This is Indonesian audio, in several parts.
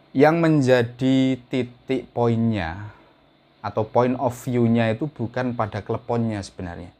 Yang menjadi titik poinnya atau point of view-nya itu bukan pada kleponnya sebenarnya.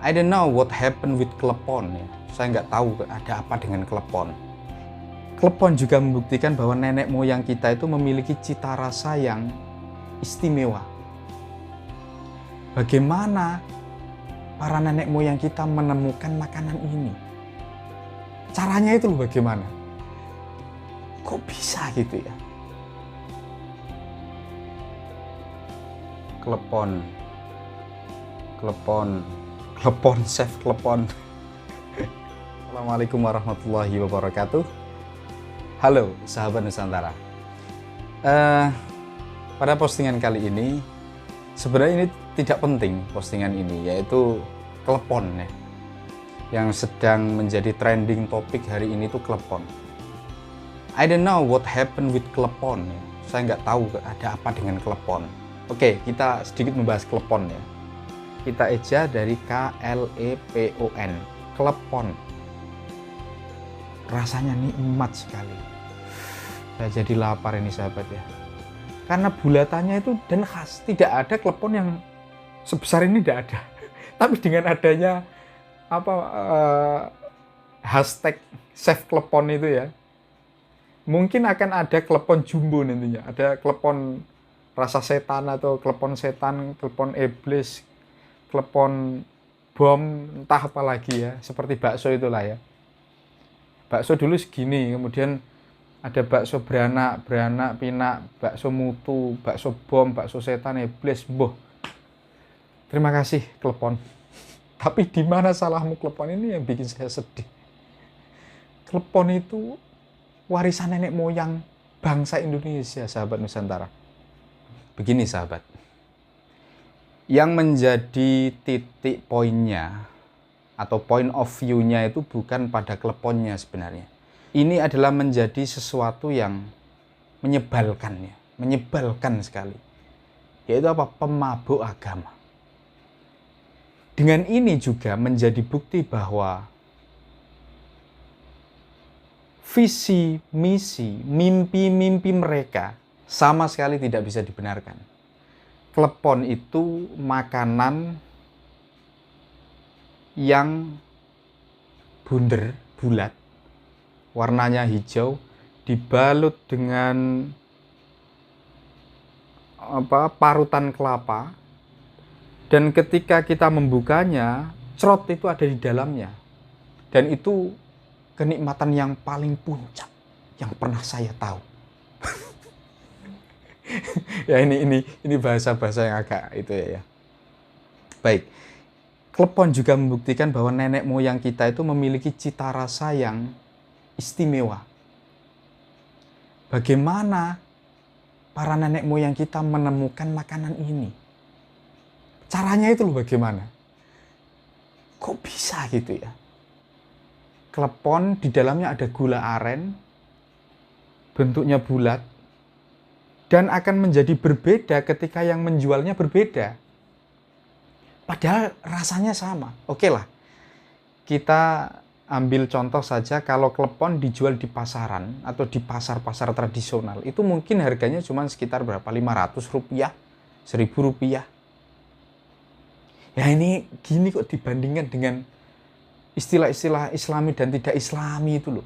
I don't know what happened with klepon ya. Saya nggak tahu ada apa dengan klepon. Klepon juga membuktikan bahwa nenek moyang kita itu memiliki cita rasa yang istimewa. Bagaimana para nenek moyang kita menemukan makanan ini? Caranya itu loh bagaimana? Kok bisa gitu ya? Klepon, chef klepon. Assalamualaikum warahmatullahi wabarakatuh. Halo sahabat Nusantara. Pada postingan kali ini, sebenarnya ini tidak penting postingan ini, yaitu klepon ya. Yang sedang menjadi trending topik hari ini tuh klepon. I don't know what happened with klepon ya. Saya nggak tahu ada apa dengan klepon. Oke, kita sedikit membahas klepon ya. Kita eja dari KLEPON, klepon. Rasanya nikmat sekali. Saya jadi lapar ini sahabat ya. Karena bulatannya itu dan khas, tidak ada klepon yang sebesar ini, tidak ada. Tapi dengan adanya hashtag chef klepon itu ya, mungkin akan ada klepon jumbo nantinya. Ada klepon rasa setan atau klepon setan, klepon iblis, klepon bom, entah apa lagi ya, seperti bakso itulah ya. Bakso dulu segini, kemudian ada bakso beranak, pinak, bakso mutu, bakso bom, bakso setan, iblis, boh. Terima kasih klepon. Tapi di mana salahmu klepon ini yang bikin saya sedih. Klepon itu warisan nenek moyang bangsa Indonesia, sahabat Nusantara. Begini sahabat. Yang menjadi titik poinnya atau point of view-nya itu bukan pada kleponnya sebenarnya. Ini adalah menjadi sesuatu yang menyebalkan ya, menyebalkan sekali. Yaitu apa? Pemabuk agama. Dengan ini juga menjadi bukti bahwa visi, misi, mimpi-mimpi mereka sama sekali tidak bisa dibenarkan. Klepon itu makanan yang bunder, bulat, warnanya hijau, dibalut dengan parutan kelapa, dan ketika kita membukanya, crot itu ada di dalamnya. Dan itu kenikmatan yang paling puncak yang pernah saya tahu. Ya ini bahasa-bahasa yang agak itu ya. Baik. Klepon juga membuktikan bahwa nenek moyang kita itu memiliki cita rasa yang istimewa. Bagaimana para nenek moyang kita menemukan makanan ini? Caranya itu loh bagaimana? Kok bisa gitu ya? Klepon di dalamnya ada gula aren, bentuknya bulat, dan akan menjadi berbeda ketika yang menjualnya berbeda. Padahal rasanya sama. Oke lah, kita ambil contoh saja kalau klepon dijual di pasaran atau di pasar-pasar tradisional. Itu mungkin harganya cuma sekitar berapa? 500 rupiah, 1000 rupiah. Ya ini gini kok dibandingkan dengan istilah-istilah islami dan tidak islami itu loh.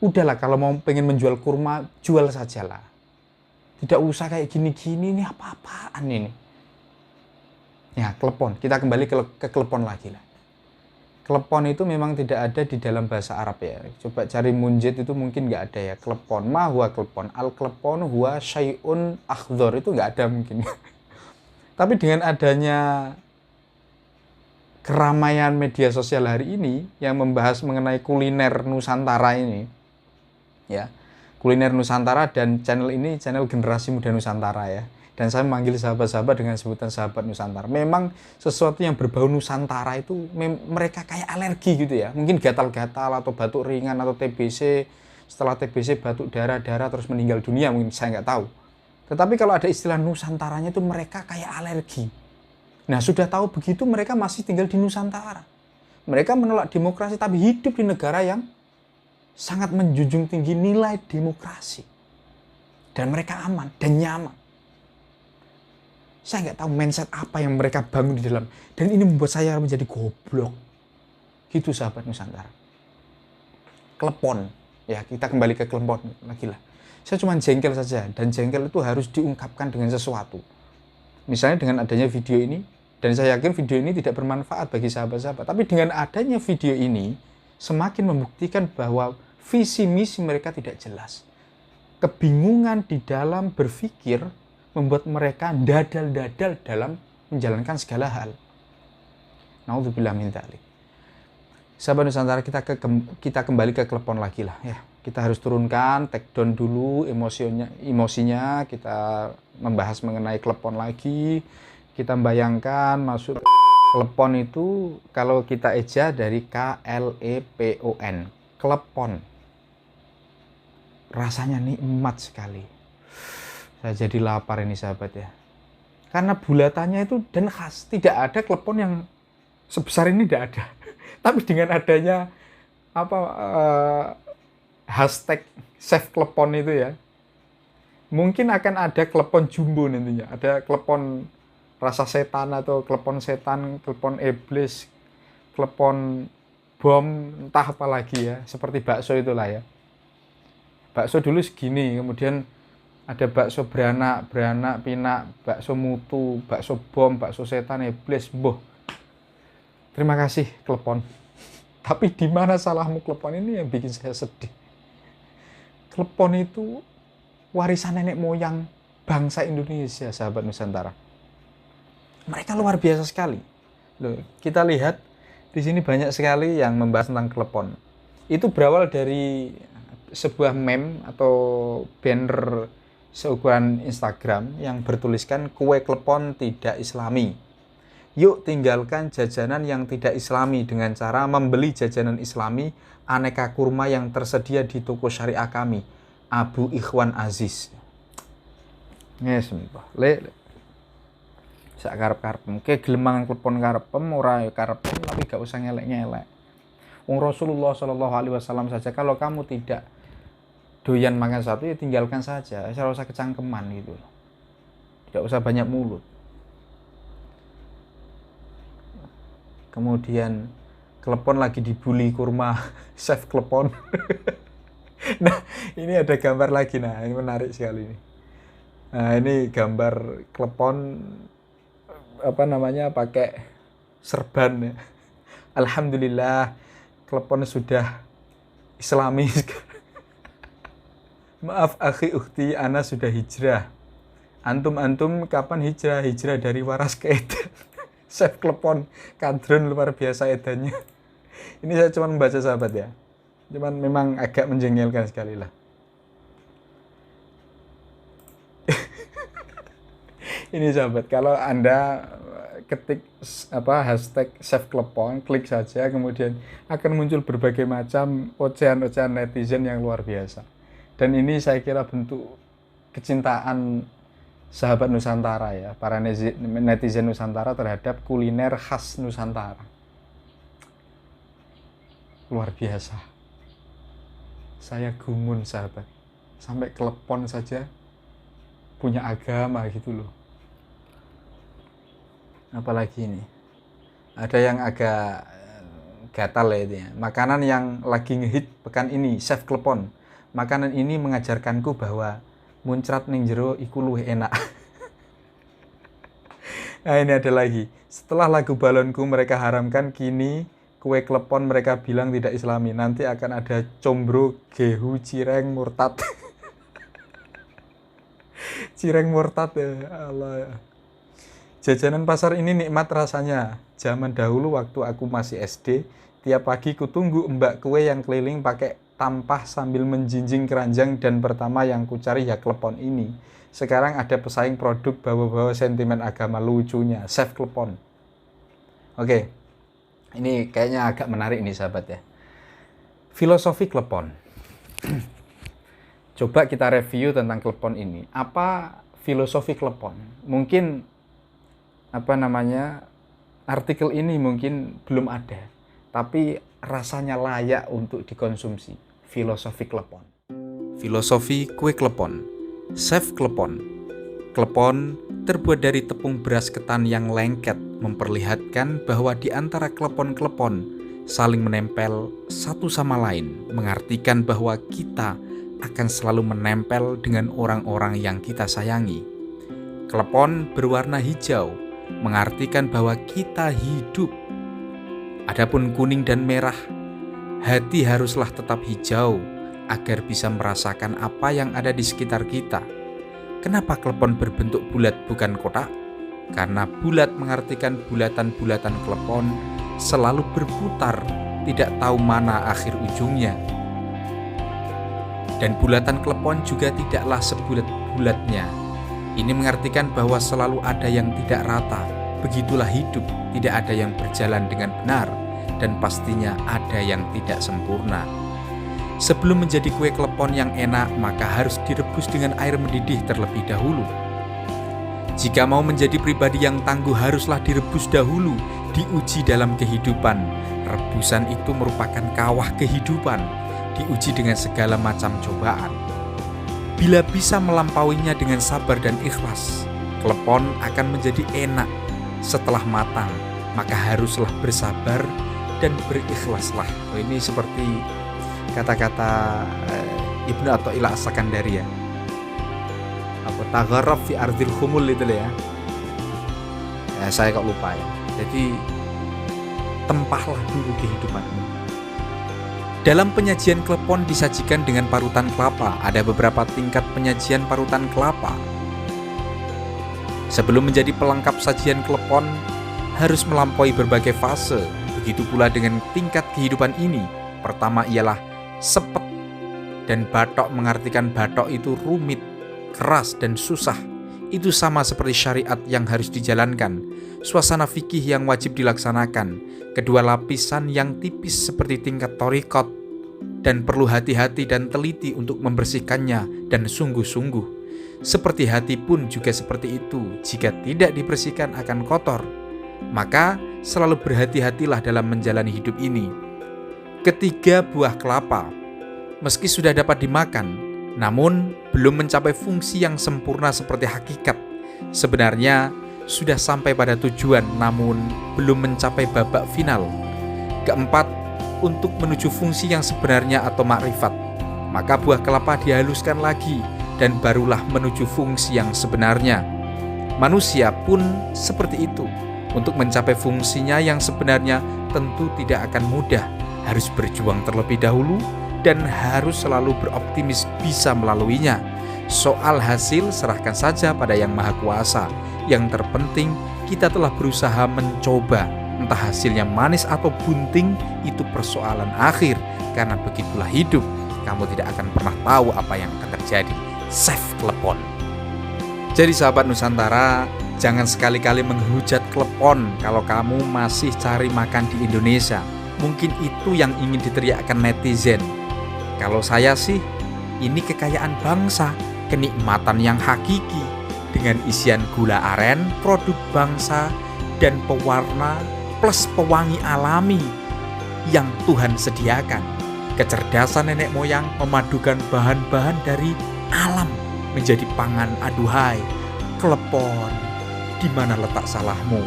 Udahlah kalau mau pengen menjual kurma, jual sajalah. Tidak usah kayak gini-gini, ini apa-apaan ini. Ya, klepon. Kita kembali ke klepon lagi lah. Klepon itu memang tidak ada di dalam bahasa Arab ya. Coba cari munjid itu mungkin nggak ada ya. Klepon, ma huwa klepon. Al klepon huwa syai'un akhdhar, itu nggak ada mungkin. Tapi dengan adanya keramaian media sosial hari ini yang membahas mengenai kuliner Nusantara ini, ya, kuliner Nusantara, dan channel ini channel Generasi Muda Nusantara ya. Dan saya memanggil sahabat-sahabat dengan sebutan sahabat Nusantara. Memang sesuatu yang berbau Nusantara itu mereka kayak alergi gitu ya. Mungkin gatal-gatal atau batuk ringan atau TBC. Setelah TBC batuk darah-darah terus meninggal dunia, mungkin saya nggak tahu. Tetapi kalau ada istilah Nusantaranya itu mereka kayak alergi. Nah, sudah tahu begitu mereka masih tinggal di Nusantara. Mereka menolak demokrasi tapi hidup di negara yang sangat menjunjung tinggi nilai demokrasi. Dan mereka aman dan nyaman. Saya nggak tahu mindset apa yang mereka bangun di dalam. Dan ini membuat saya menjadi goblok. Gitu sahabat Nusantara. Klepon. Ya, kita kembali ke klepon lagi lah. Saya cuma jengkel saja. Dan jengkel itu harus diungkapkan dengan sesuatu. Misalnya dengan adanya video ini. Dan saya yakin video ini tidak bermanfaat bagi sahabat-sahabat. Tapi dengan adanya video ini, semakin membuktikan bahwa visi misi mereka tidak jelas. Kebingungan di dalam berpikir membuat mereka dadal-dadal dalam menjalankan segala hal. Naudzubillah min dzalik. Sahabat Nusantara, kita kembali ke klepon lagi lah ya. Kita harus turunkan, take down dulu emosinya, kita membahas mengenai klepon lagi. Kita membayangkan maksud klepon itu kalau kita eja dari KLEPON, klepon. Rasanya nikmat sekali. Saya jadi lapar ini sahabat ya. Karena bulatannya itu dan khas. Tidak ada klepon yang sebesar ini, tidak ada. Tapi dengan adanya hashtag save klepon itu ya, mungkin akan ada klepon jumbo nantinya. Ada klepon rasa setan atau klepon setan, klepon iblis, klepon bom, entah apa lagi ya. Seperti bakso itulah ya. Bakso dulu segini, kemudian ada bakso beranak, pinak, bakso mutu, bakso bom, bakso setan, iblis, boh. Terima kasih klepon. Tapi di mana salahmu klepon, ini yang bikin saya sedih. Klepon itu warisan nenek moyang bangsa Indonesia, sahabat Nusantara. Mereka luar biasa sekali. Loh, kita lihat di sini banyak sekali yang membahas tentang klepon. Itu berawal dari sebuah meme atau banner seukuran Instagram yang bertuliskan kue klepon tidak islami. Yuk tinggalkan jajanan yang tidak islami dengan cara membeli jajanan islami aneka kurma yang tersedia di toko syariah kami, Abu Ikhwan Aziz. Yes, le. Sak karep-karepem, ke gelemangan klepon karepem ora karepem, tapi gak usah ngelek-ngelek. Wong Rasulullah Shallallahu Alaihi Wasallam saja kalau kamu tidak doyan makan satu ya tinggalkan saja, saya usah kecangkeman gitu, tidak usah banyak mulut. Kemudian klepon lagi dibully kurma, save klepon. Nah ini ada gambar lagi, nah ini menarik sekali ini. Nah ini gambar klepon pakai serban ya. Alhamdulillah klepon sudah islami. Maaf akhi ukhti, ana sudah hijrah. Antum kapan hijrah? Hijrah dari waras ke edan. Save klepon, kadrun luar biasa edannya. Ini saya cuma membaca sahabat ya. Cuman memang agak menjengkelkan sekali lah. Ini sahabat, kalau Anda ketik hashtag save klepon, klik saja, kemudian akan muncul berbagai macam ocehan-ocehan netizen yang luar biasa. Dan ini saya kira bentuk kecintaan sahabat Nusantara ya, para netizen Nusantara terhadap kuliner khas Nusantara. Luar biasa. Saya gumun sahabat. Sampai klepon saja punya agama gitu loh. Apalagi ini. Ada yang agak gatal ya itu ya. Makanan yang lagi ngehit pekan ini, save klepon. Makanan ini mengajarkanku bahwa muncrat ning jero iku luwih enak. Nah ini ada lagi. Setelah lagu balonku mereka haramkan, kini kue klepon mereka bilang tidak islami. Nanti akan ada combro, gehu, cireng, murtad. Cireng murtad ya Allah. Jajanan pasar ini nikmat rasanya. Zaman dahulu waktu aku masih SD, tiap pagi kutunggu mbak kue yang keliling pakai tampah sambil menjinjing keranjang, dan pertama yang kucari ya klepon ini. Sekarang ada pesaing produk bawa-bawa sentimen agama lucunya, Chef Klepon. Oke, ini kayaknya agak menarik nih sahabat ya. Filosofi klepon. Coba kita review tentang klepon ini. Apa filosofi klepon? Mungkin artikel ini mungkin belum ada, tapi rasanya layak untuk dikonsumsi. Filosofi klepon. Filosofi kue klepon. Chef Klepon. Klepon terbuat dari tepung beras ketan yang lengket, memperlihatkan bahwa di antara klepon-klepon saling menempel satu sama lain, mengartikan bahwa kita akan selalu menempel dengan orang-orang yang kita sayangi. Klepon berwarna hijau, mengartikan bahwa kita hidup. Adapun kuning dan merah, hati haruslah tetap hijau agar bisa merasakan apa yang ada di sekitar kita. Kenapa klepon berbentuk bulat bukan kotak? Karena bulat mengartikan bulatan-bulatan klepon selalu berputar, tidak tahu mana akhir ujungnya. Dan bulatan klepon juga tidaklah sebulat-bulatnya. Ini mengartikan bahwa selalu ada yang tidak rata. Begitulah hidup, tidak ada yang berjalan dengan benar, dan pastinya ada yang tidak sempurna. Sebelum menjadi kue klepon yang enak, maka harus direbus dengan air mendidih terlebih dahulu. Jika mau menjadi pribadi yang tangguh, haruslah direbus dahulu, diuji dalam kehidupan. Rebusan itu merupakan kawah kehidupan, diuji dengan segala macam cobaan. Bila bisa melampauinya dengan sabar dan ikhlas, klepon akan menjadi enak. Setelah matang, maka haruslah bersabar dan berikhlaslah. Ini seperti kata-kata Ibnu Athaillah As-Sakandari ya. Tagharraf fi ardil khumul itu ya. Saya kok lupa ya. Jadi tempahlah dulu kehidupanmu. Dalam penyajian klepon disajikan dengan parutan kelapa. Ada beberapa tingkat penyajian parutan kelapa. Sebelum menjadi pelengkap sajian klepon, harus melampaui berbagai fase. Begitu pula dengan tingkat kehidupan ini. Pertama ialah sepet dan batok, mengartikan batok itu rumit, keras dan susah. Itu sama seperti syariat yang harus dijalankan, suasana fikih yang wajib dilaksanakan, kedua lapisan yang tipis seperti tingkat thariqat, dan perlu hati-hati dan teliti untuk membersihkannya dan sungguh-sungguh. Seperti hati pun juga seperti itu, jika tidak dibersihkan akan kotor. Maka selalu berhati-hatilah dalam menjalani hidup ini. Ketiga, buah kelapa. Meski sudah dapat dimakan, namun belum mencapai fungsi yang sempurna seperti hakikat. Sebenarnya sudah sampai pada tujuan, namun belum mencapai babak final. Keempat, untuk menuju fungsi yang sebenarnya atau makrifat, maka buah kelapa dihaluskan lagi dan barulah menuju fungsi yang sebenarnya. Manusia pun seperti itu. Untuk mencapai fungsinya yang sebenarnya tentu tidak akan mudah. Harus berjuang terlebih dahulu dan harus selalu beroptimis bisa melaluinya. Soal hasil serahkan saja pada Yang Maha Kuasa. Yang terpenting kita telah berusaha mencoba. Entah hasilnya manis atau bunting, itu persoalan akhir. Karena begitulah hidup. Kamu tidak akan pernah tahu apa yang akan terjadi. Chef Klepon. Jadi sahabat Nusantara, jangan sekali-kali menghujat klepon kalau kamu masih cari makan di Indonesia. Mungkin itu yang ingin diteriakkan netizen. Kalau saya sih, ini kekayaan bangsa, kenikmatan yang hakiki, dengan isian gula aren, produk bangsa, dan pewarna plus pewangi alami yang Tuhan sediakan. Kecerdasan nenek moyang memadukan bahan-bahan dari alam menjadi pangan. Aduhai, klepon, di mana letak salahmu?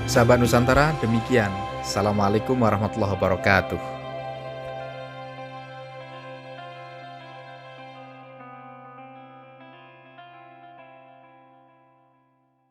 Sahabat Nusantara, demikian. Assalamualaikum warahmatullahi wabarakatuh.